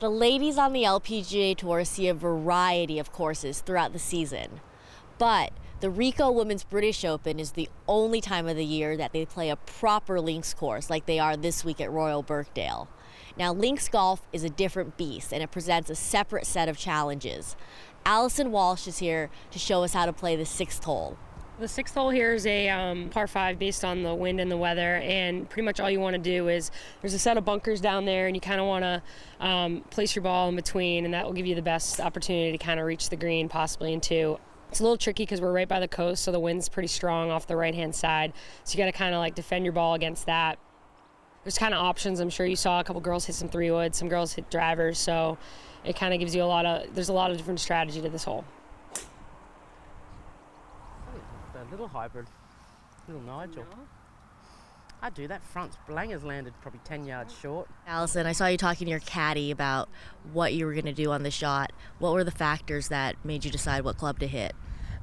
The ladies on the LPGA Tour see a variety of courses throughout the season, but the Ricoh Women's British Open is the only time of the year that they play a proper links course like they are this week at Royal Birkdale. Now, links golf is a different beast, and it presents a separate set of challenges. Alison Walshe is here to show us how to play the sixth hole. The sixth hole here is a par 5 based on the wind and the weather, and pretty much all you want to do is there's a set of bunkers down there, and you kind of want to place your ball in between, and that will give you the best opportunity to kind of reach the green, possibly in two. It's a little tricky because we're right by the coast, so the wind's pretty strong off the right-hand side, so you got to kind of like defend your ball against that. There's kind of options. I'm sure you saw a couple girls hit some 3-wood, some girls hit drivers, so it kind of gives you there's a lot of different strategy to this hole. A little hybrid, little Nigel. I do that front. Blanger's landed probably 10 yards short. Alison, I saw you talking to your caddy about what you were going to do on the shot. What were the factors that made you decide what club to hit?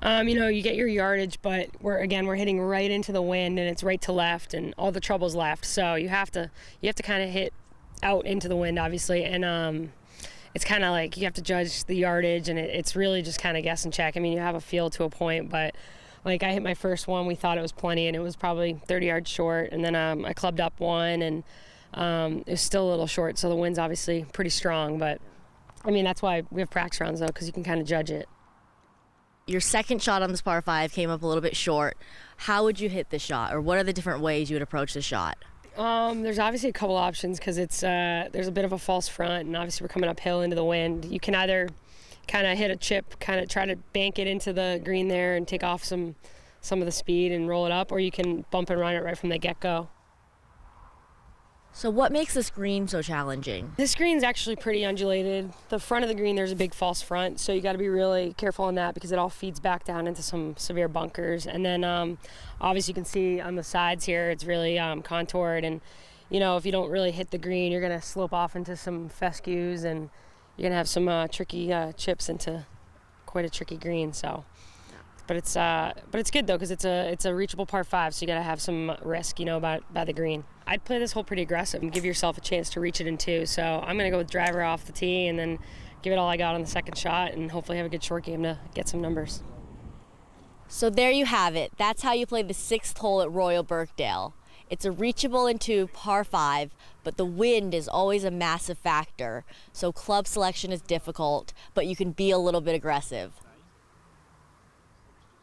You get your yardage, but we're hitting right into the wind, and it's right to left, and all the trouble's left. So you have to kind of hit out into the wind, obviously, and it's kind of like you have to judge the yardage, and it's really just kind of guess and check. I mean, you have a feel to a point, but like I hit my first one, we thought it was plenty, and it was probably 30 yards short, and then I clubbed up one, and it was still a little short, so the wind's obviously pretty strong, but I mean, that's why we have practice rounds, though, because you can kind of judge it. Your second shot on this par 5 came up a little bit short. How would you hit the shot, or what are the different ways you would approach the shot? There's obviously a couple options because there's a bit of a false front, and obviously we're coming uphill into the wind. You can either kind of hit a chip, kind of try to bank it into the green there and take off some of the speed and roll it up, or you can bump and run it right from the get-go. So what makes this green so challenging? This green's actually pretty undulated. The front of the green, there's a big false front, so you got to be really careful on that because it all feeds back down into some severe bunkers. And then obviously you can see on the sides here, it's really contoured, and if you don't really hit the green, you're going to slope off into some fescues, and you're going to have some tricky chips into quite a tricky green. So, but it's good though because it's a reachable par 5, so you got to have some risk, by the green. I'd play this hole pretty aggressive and give yourself a chance to reach it in two. So I'm going to go with driver off the tee and then give it all I got on the second shot and hopefully have a good short game to get some numbers. So there you have it. That's how you play the sixth hole at Royal Birkdale. It's a reachable into par 5, but the wind is always a massive factor. So club selection is difficult, but you can be a little bit aggressive.